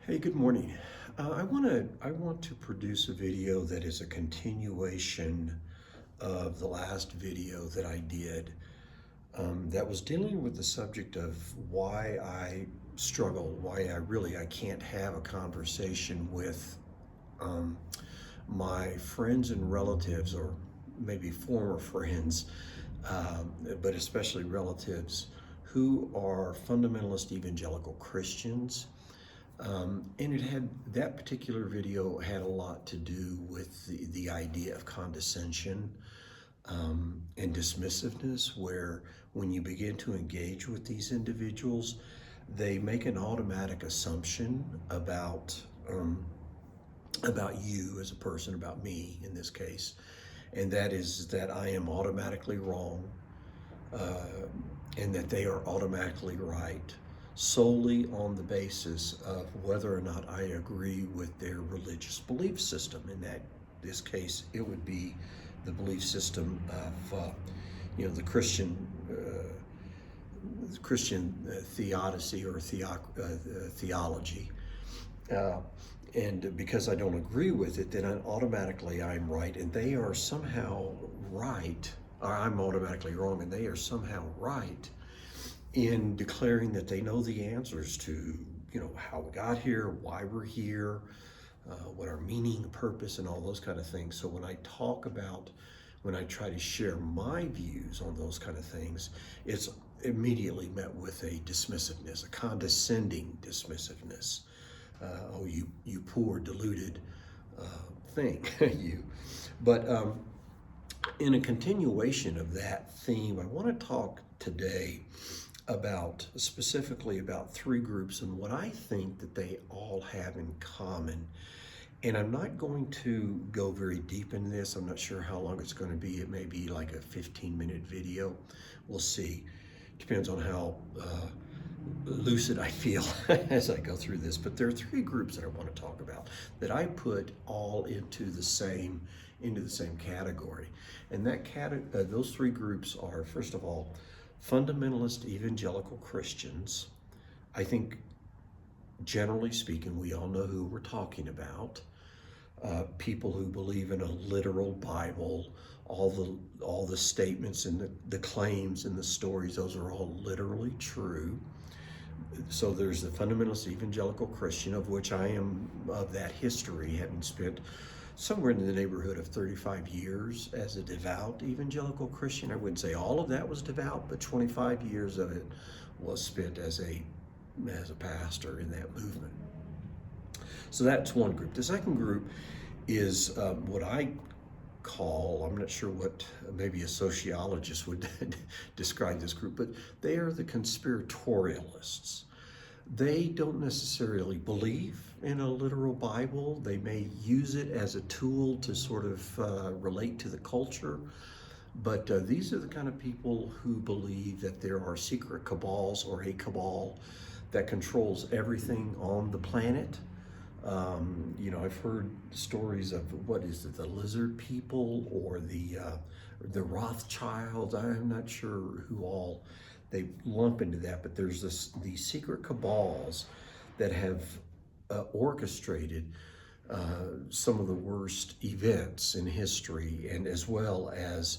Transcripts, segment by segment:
Hey, good morning. I want to produce a video that is a continuation of the last video that I did that was dealing with the subject of why I struggle, why I can't have a conversation with um, my friends and relatives, or maybe former friends, but especially relatives who are fundamentalist evangelical Christians. And it had that particular video had a lot to do with the idea of condescension and dismissiveness, where when you begin to engage with these individuals, they make an automatic assumption um, about you as a person, about me in this case, and that is that I am automatically wrong, uh, and that they are automatically right solely on the basis of whether or not I agree with their religious belief system. In this case, it would be the belief system of the Christian theodicy or theology. Uh, and because I don't agree with it, then automatically I'm right, and they are somehow right, or I'm automatically wrong, and they are somehow right in declaring that they know the answers to, how we got here, why we're here, what our meaning, purpose, and all those kind of things. So when I try to share my views on those kind of things, it's immediately met with a dismissiveness, a condescending dismissiveness. Oh, you poor deluded thing, you. But in a continuation of that theme, I want to talk today specifically about three groups and what I think that they all have in common. And I'm not going to go very deep in this. I'm not sure how long it's going to be. It may be like a 15-minute video. We'll see. Depends on how lucid I feel as I go through this. But there are three groups that I want to talk about that I put all into the same category. And those three groups are, first of all, fundamentalist evangelical Christians. I think, generally speaking, we all know who we're talking about. People who believe in a literal Bible, all the statements and the claims and the stories, those are all literally true. So there's the fundamentalist evangelical Christian, of which I am of that history, having spent somewhere in the neighborhood of 35 years as a devout evangelical Christian. I wouldn't say all of that was devout, but 25 years of it was spent as a pastor in that movement. So that's one group. The second group is what I call, I'm not sure what maybe a sociologist would describe this group, but they are the conspiratorialists. They don't necessarily believe in a literal Bible. They may use it as a tool to sort of relate to the culture. But these are the kind of people who believe that there are secret cabals, or a cabal that controls everything on the planet. I've heard stories of, what is it, the lizard people, or the Rothschilds. I'm not sure who all they lump into that, but there's these secret cabals that have orchestrated some of the worst events in history, and as well as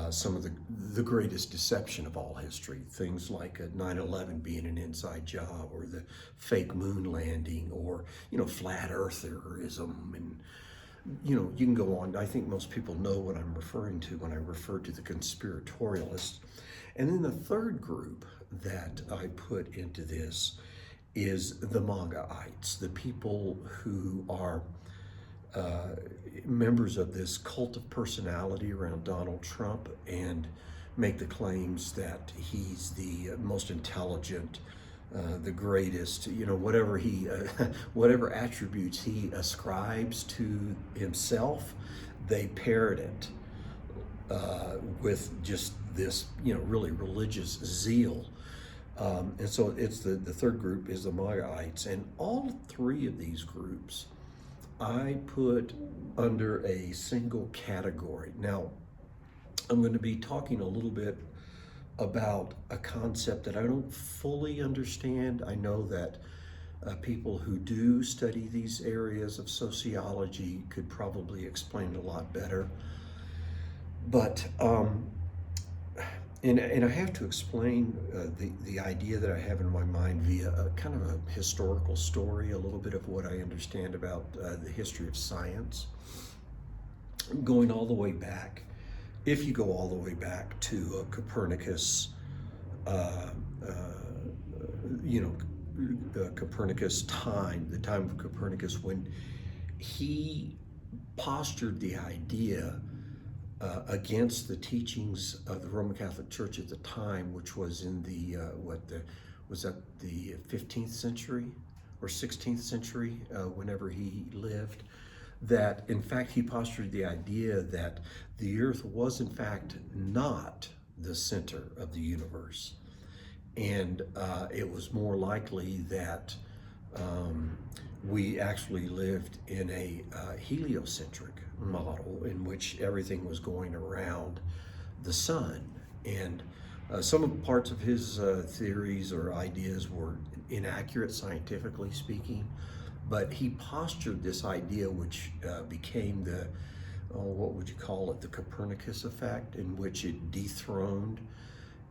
some of the greatest deception of all history. Things like 9/11 being an inside job, or the fake moon landing, or flat eartherism, and you can go on. I think most people know what I'm referring to when I refer to the conspiratorialists. And then the third group that I put into this is the MAGAites, the people who are members of this cult of personality around Donald Trump, and make the claims that he's the most intelligent, the greatest, whatever attributes he ascribes to himself, they parrot it with just this, really religious zeal. And so it's the third group is the MAGAites, and all three of these groups I put under a single category. Now, I'm going to be talking a little bit about a concept that I don't fully understand. I know that People who do study these areas of sociology could probably explain it a lot better. But and I have to explain the idea that I have in my mind via a kind of a historical story, a little bit of what I understand about the history of science, going all the way back. If you go all the way back to Copernicus, uh, uh, Copernicus time, the time of Copernicus, when he postured the idea against the teachings of the Roman Catholic Church at the time, which was in the was that the 15th century or 16th century, whenever he lived. That in fact he postured the idea that the Earth was in fact not the center of the universe, and it was more likely that we actually lived in a heliocentric model in which everything was going around the sun. And some of parts of his theories or ideas were inaccurate, scientifically speaking, but he postured this idea, which became the, what would you call it, the Copernicus effect, in which it dethroned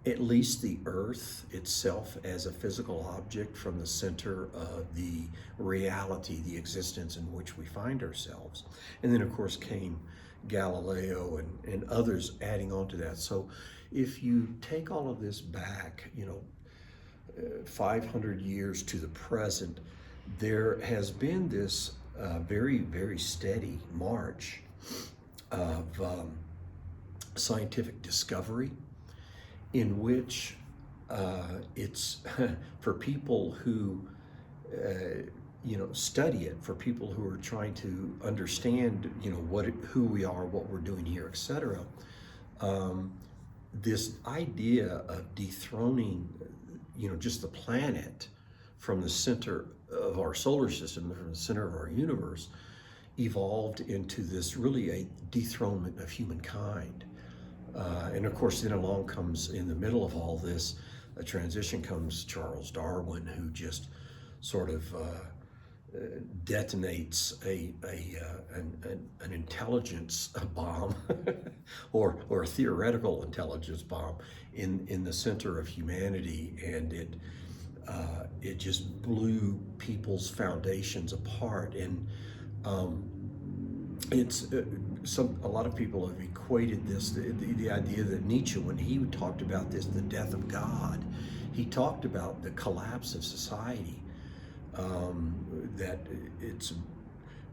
at least the Earth itself as a physical object from the center of the reality, the existence in which we find ourselves. And then, of course, came Galileo and others adding on to that. So if you take all of this back, 500 years to the present, there has been this very, very steady march of scientific discovery, in which it's for people who study it, for people who are trying to understand who we are, what we're doing here, etc. This idea of dethroning just the planet from the center of our solar system, from the center of our universe, evolved into this really a dethronement of humankind. And of course, then along comes, in the middle of all this, a transition comes Charles Darwin, who just sort of detonates an intelligence bomb or a theoretical intelligence bomb in the center of humanity, and it just blew people's foundations apart. And it's a lot of people have equated this, the idea that Nietzsche, when he talked about this, the death of God, he talked about the collapse of society, that it's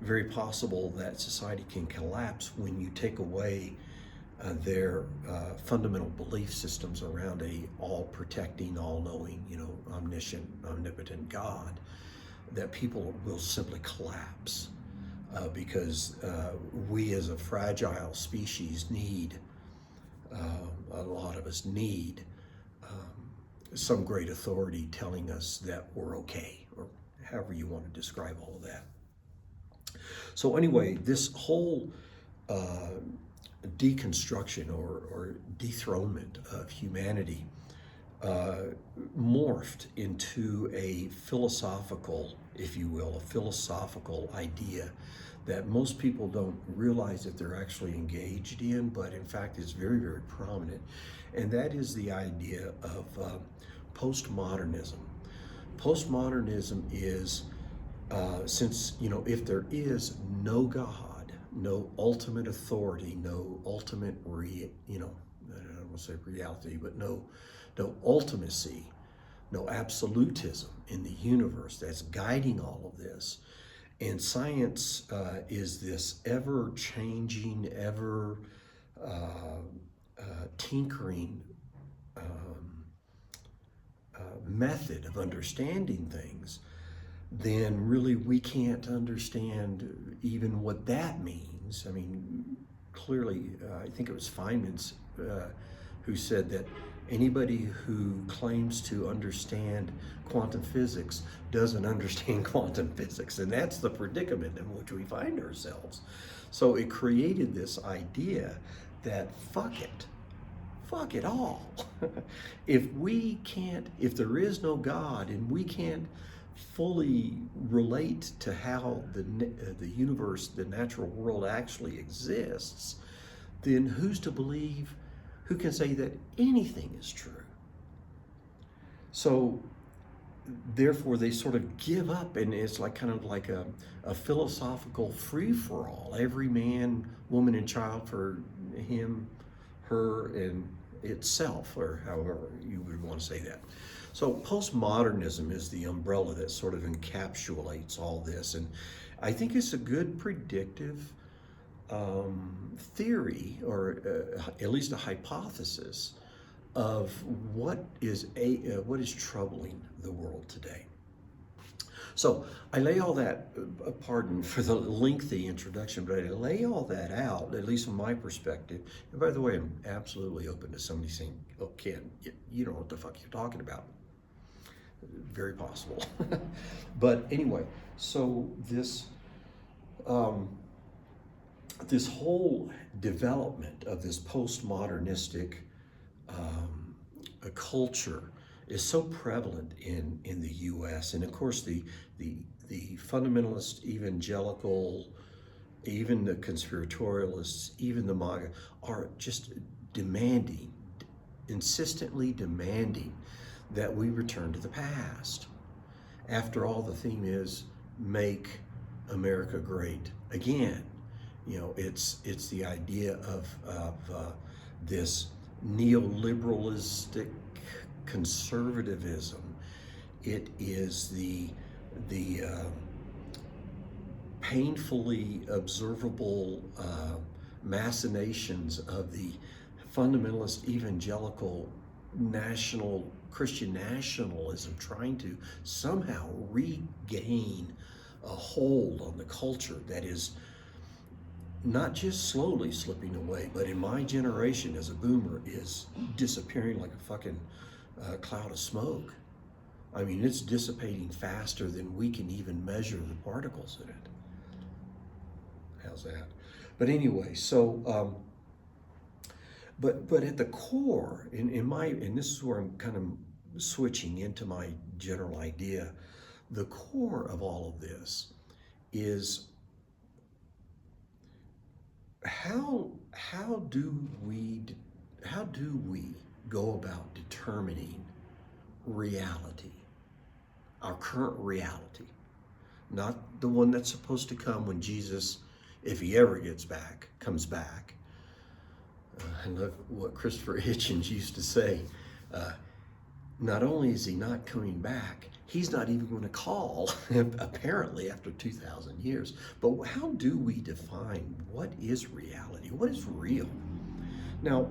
very possible that society can collapse when you take away their fundamental belief systems around a all-protecting, all-knowing, omniscient, omnipotent God, that people will simply collapse. Because we as a fragile species need, a lot of us need some great authority telling us that we're okay, or however you want to describe all of that. So anyway, this whole deconstruction or dethronement of humanity morphed into a philosophical, if you will, a philosophical idea that most people don't realize that they're actually engaged in, but in fact is very, very prominent. And that is the idea of postmodernism. Postmodernism is, since, if there is no God, no ultimate authority, no ultimate, I don't want to say reality, but no ultimacy, no absolutism in the universe that's guiding all of this. And science is this ever-changing, ever tinkering method of understanding things, then really we can't understand even what that means. I mean, clearly, I think it was Feynman's who said that anybody who claims to understand quantum physics doesn't understand quantum physics, and that's the predicament in which we find ourselves. So it created this idea that fuck it all. If there is no God and we can't fully relate to how the universe, the natural world actually exists, then who's to believe, who can say that anything is true? So therefore they sort of give up, and it's like kind of like a philosophical free-for-all. Every man, woman, and child for him, her, and itself, or however you would want to say that. So postmodernism is the umbrella that sort of encapsulates all this, and I think it's a good predictive theory, or at least a hypothesis of what is troubling the world today. So I lay all that, pardon for the lengthy introduction, but I lay all that out, at least from my perspective. And by the way, I'm absolutely open to somebody saying, "Oh, Ken, you don't know what the fuck you're talking about." Very possible. But anyway, so this whole development of this postmodernistic a culture is so prevalent in the U.S. And of course the fundamentalist evangelical, even the conspiratorialists, even the MAGA are just demanding, insistently demanding that we return to the past. After all, the theme is make America great again. You know, it's the idea of this neoliberalistic conservatism. It is the painfully observable machinations of the fundamentalist evangelical national Christian nationalism, trying to somehow regain a hold on the culture that is not just slowly slipping away, but in my generation as a boomer is disappearing like a fucking cloud of smoke. I mean, it's dissipating faster than we can even measure the particles in it. How's that? But anyway, so but at the core, and this is where I'm kind of switching into my general idea, the core of all of this is how do we go about determining reality, our current reality, not the one that's supposed to come when Jesus, if he ever comes back. I love what Christopher Hitchens used to say. Not only is he not coming back, he's not even going to call, apparently, after 2,000 years. But how do we define what is reality? What is real? Now,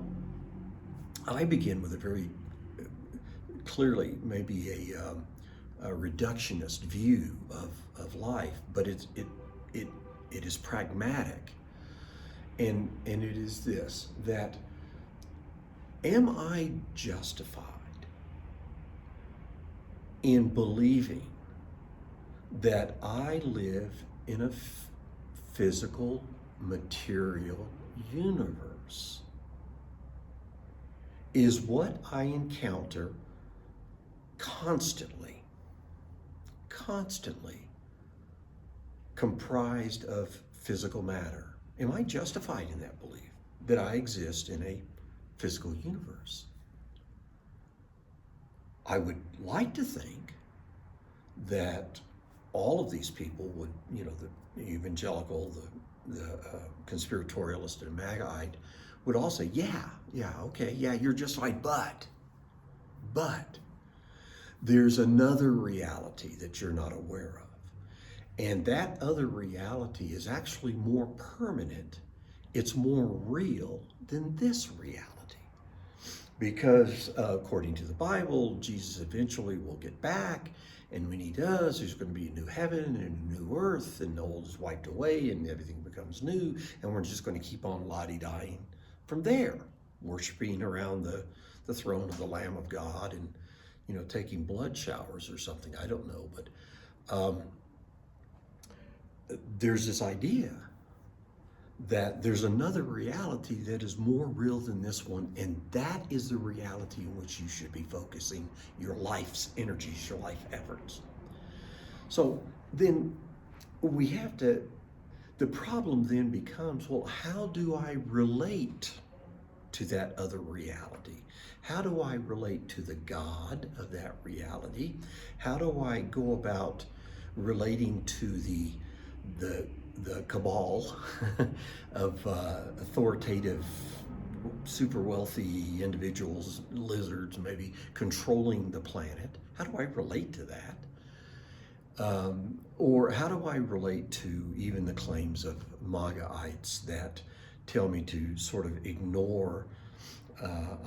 I begin with a very clearly maybe a reductionist view of life, but it is pragmatic. And it is this, that am I justified in believing that I live in a physical, material universe? Is what I encounter constantly comprised of physical matter? Am I justified in that belief that I exist in a physical universe? I would like to think that all of these people would, the evangelical, the conspiratorialist and Magite would all say, okay, you're justified, but there's another reality that you're not aware of. And that other reality is actually more permanent. It's more real than this reality. Because according to the Bible, Jesus eventually will get back. And when he does, there's going to be a new heaven and a new earth, and the old is wiped away and everything becomes new. And we're just going to keep on la-di-dying from there, worshiping around the throne of the Lamb of God and, taking blood showers or something. I don't know, but there's this idea that there's another reality that is more real than this one, and that is the reality in which you should be focusing your life's energies, your life efforts. So then we have to, the problem then becomes, well, how do I relate to that other reality? How do I relate to the God of that reality? How do I go about relating to the the cabal of authoritative, super wealthy individuals, lizards maybe, controlling the planet? How do I relate to that? Or how do I relate to even the claims of MAGAites that tell me to sort of ignore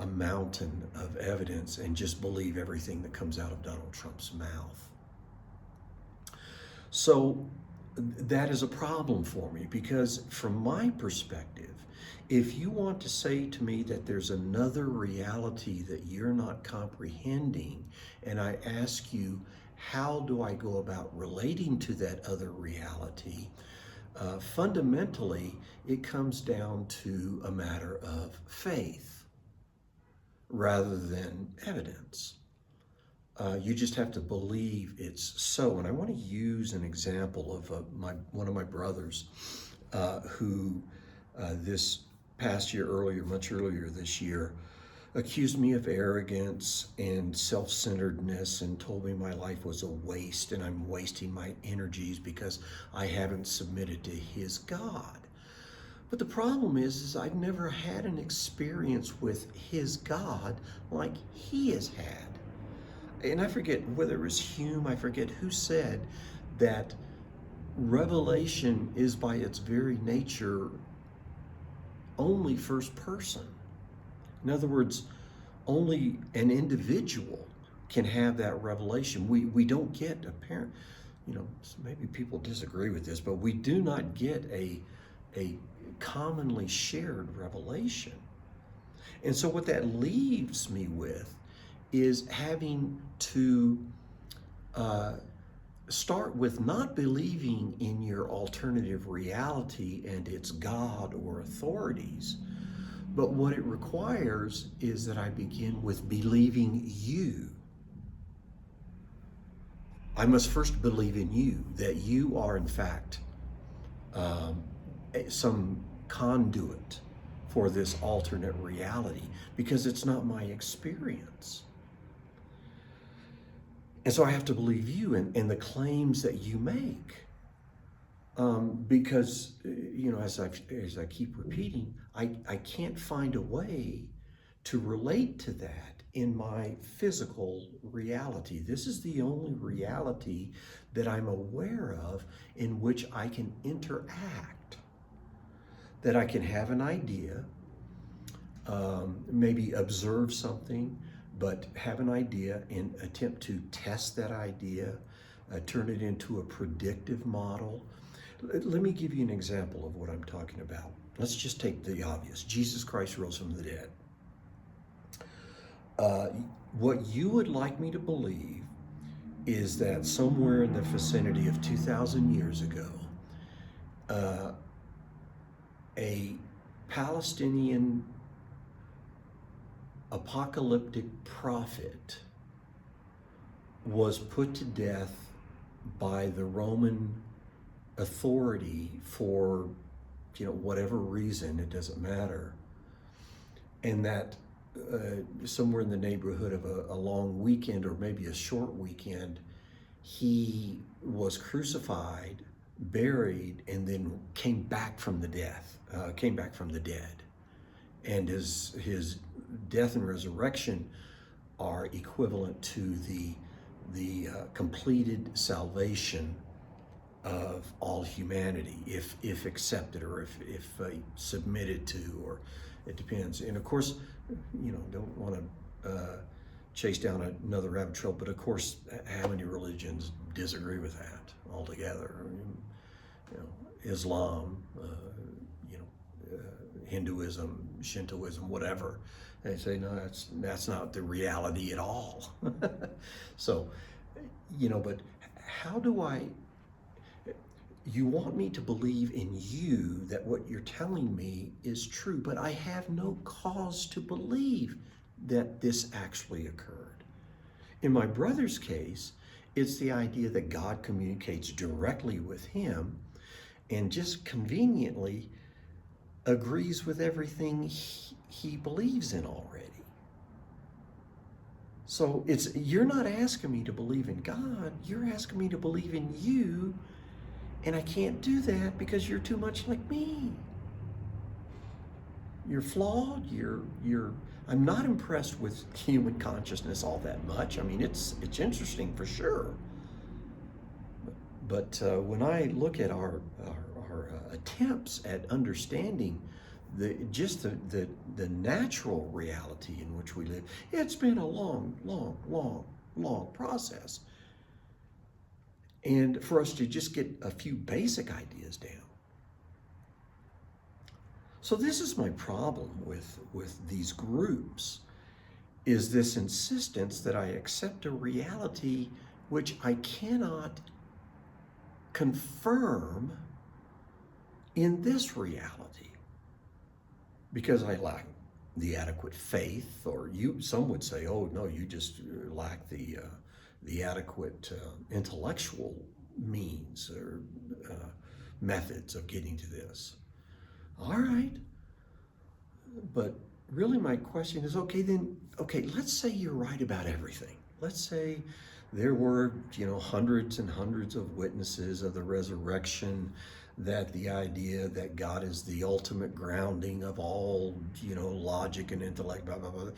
a mountain of evidence and just believe everything that comes out of Donald Trump's mouth? So that is a problem for me, because from my perspective, if you want to say to me that there's another reality that you're not comprehending, and I ask you, how do I go about relating to that other reality? Fundamentally, it comes down to a matter of faith rather than evidence. You just have to believe it's so. And I want to use an example of one of my brothers who this past year, much earlier this year, accused me of arrogance and self-centeredness and told me my life was a waste and I'm wasting my energies because I haven't submitted to his God. But the problem is I've never had an experience with his God like he has had. And I forget whether it was Hume, I forget who said that revelation is by its very nature only first person. In other words, only an individual can have that revelation. We don't get apparent, maybe people disagree with this, but we do not get a commonly shared revelation. And so what that leaves me with is having to start with not believing in your alternative reality and its God or authorities, but what it requires is that I begin with believing you. I must first believe in you, that you are in fact some conduit for this alternate reality, because it's not my experience. And so I have to believe you and the claims that you make. Because, as I keep repeating, I can't find a way to relate to that in my physical reality. This is the only reality that I'm aware of in which I can interact, that I can have an idea, maybe observe something, but have an idea and attempt to test that idea, turn it into a predictive model. Let me give you an example of what I'm talking about. Let's just take the obvious. Jesus Christ rose from the dead. What you would like me to believe is that somewhere in the vicinity of 2,000 years ago, a Palestinian apocalyptic prophet was put to death by the Roman authority for, whatever reason, it doesn't matter. And that somewhere in the neighborhood of a long weekend, or maybe a short weekend, he was crucified, buried, and then came back from the dead. And his death and resurrection are equivalent to the completed salvation of all humanity, if accepted, or if submitted to, or it depends. And of course, don't want to chase down another rabbit trail, but of course, how many religions disagree with that altogether? Islam, Hinduism, Shintoism, whatever. They say, no, that's not the reality at all. So, but how do you want me to believe in you that what you're telling me is true, but I have no cause to believe that this actually occurred. In my brother's case, It's the idea that God communicates directly with him and just conveniently agrees with everything he believes in already. So you're not asking me to believe in God, you're asking me to believe in you, and I can't do that because you're too much like me. You're flawed, I'm not impressed with human consciousness all that much. I mean, it's interesting for sure. But when I look at our attempts at understanding the natural reality in which we live, it's been a long process. And for us to just get a few basic ideas down. So this is my problem with these groups, is this insistence that I accept a reality which I cannot confirm in this reality because I lack the adequate faith, or some would say, oh no, you just lack the adequate intellectual means or methods of getting to this. All right, but really my question is, okay, let's say you're right about everything. Let's say there were, hundreds and hundreds of witnesses of the resurrection, that the idea that God is the ultimate grounding of all, logic and intellect, blah, blah, blah.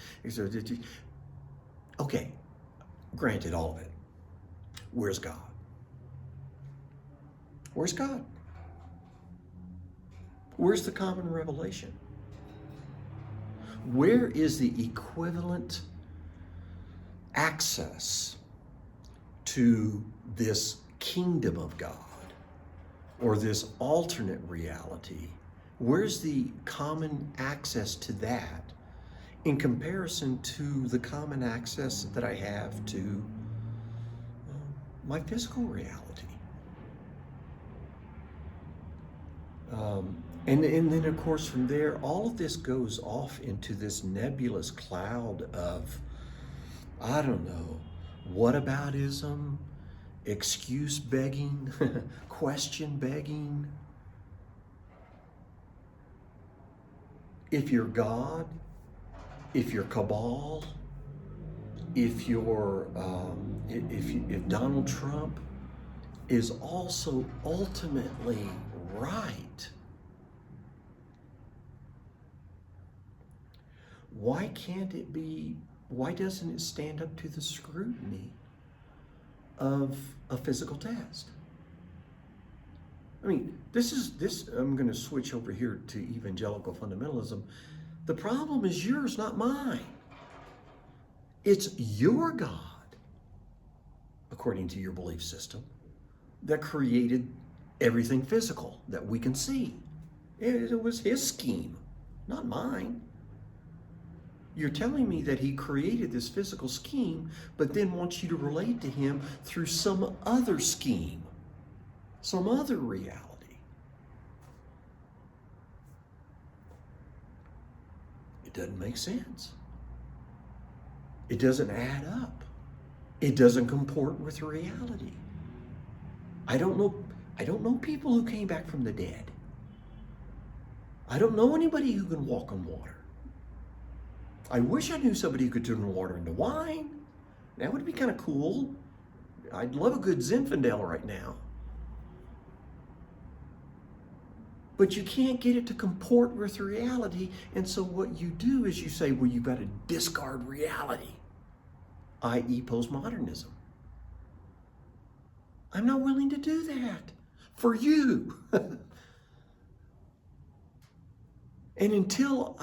Okay, granted all of it. Where's God? Where's God? Where's the common revelation? Where is the equivalent access to this kingdom of God or this alternate reality? Where's the common access to that in comparison to the common access that I have to my physical reality? And then, of course, from there, all of this goes off into this nebulous cloud of, I don't know, whataboutism, excuse begging, question begging. If you're God, if you're cabal, if Donald Trump is also ultimately right, why doesn't it stand up to the scrutiny of a physical test? I mean, I'm going to switch over here to evangelical fundamentalism. The problem is yours, not mine. It's your God, according to your belief system, that created everything physical that we can see. It was his scheme, not mine. You're telling me that he created this physical scheme, but then wants you to relate to him through some other scheme, some other reality. It doesn't make sense. It doesn't add up. It doesn't comport with reality. I don't know people who came back from the dead. I don't know anybody who can walk on water. I wish I knew somebody who could turn water into wine. That would be kind of cool. I'd love a good Zinfandel right now. But you can't get it to comport with reality, and so what you do is you say, well, you've got to discard reality, i.e. postmodernism. I'm not willing to do that for you. And until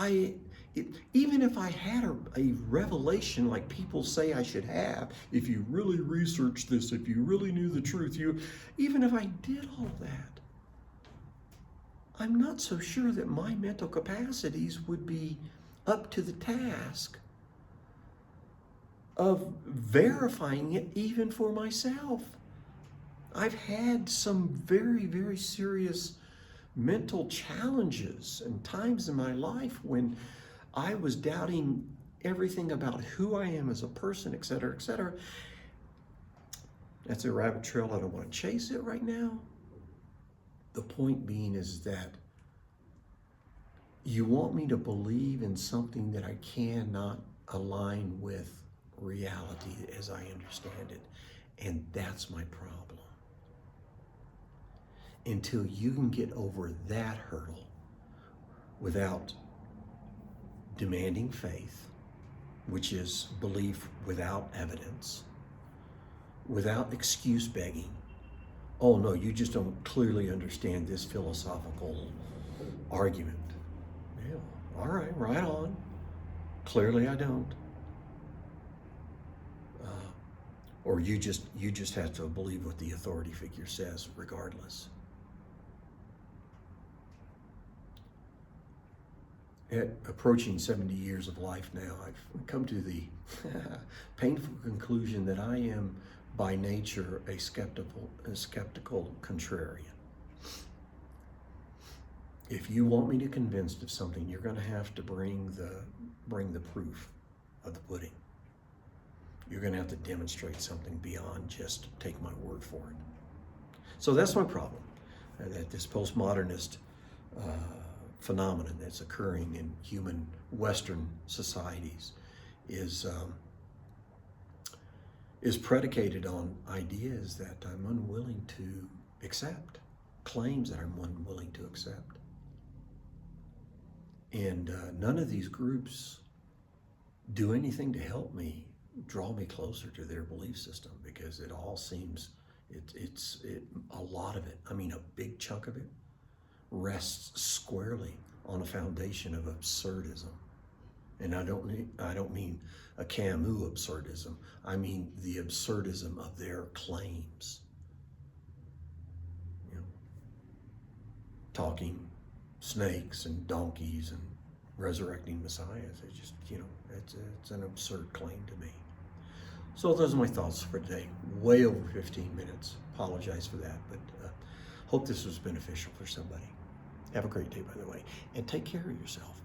even if I had a revelation like people say I should have, if you really researched this, if you really knew the truth, even if I did all that, I'm not so sure that my mental capacities would be up to the task of verifying it even for myself. I've had some very, very serious mental challenges and times in my life when I was doubting everything about who I am as a person, et cetera, et cetera. That's a rabbit trail. I don't want to chase it right now. The point being is that you want me to believe in something that I cannot align with reality as I understand it. And that's my problem. Until you can get over that hurdle without demanding faith, which is belief without evidence, without excuse begging. Oh no, you just don't clearly understand this philosophical argument. Yeah, all right on. Clearly I don't. Or you just have to believe what the authority figure says regardless. At approaching 70 years of life now, I've come to the painful conclusion that I am by nature a skeptical contrarian. If you want me to be convinced of something, you're going to have to bring the proof of the pudding. You're going to have to demonstrate something beyond just take my word for it. So that's my problem, that this postmodernist phenomenon that's occurring in human Western societies is predicated on ideas that I'm unwilling to accept, claims that I'm unwilling to accept. And none of these groups do anything to help me draw me closer to their belief system, because it all seems, a lot of it, I mean a big chunk of it, rests squarely on a foundation of absurdism. And I don't mean a Camus absurdism. I mean the absurdism of their claims. You know, talking snakes and donkeys and resurrecting messiahs. It's just, it's an absurd claim to me. So those are my thoughts for today. Way over 15 minutes. Apologize for that, but hope this was beneficial for somebody. Have a great day, by the way, and take care of yourself.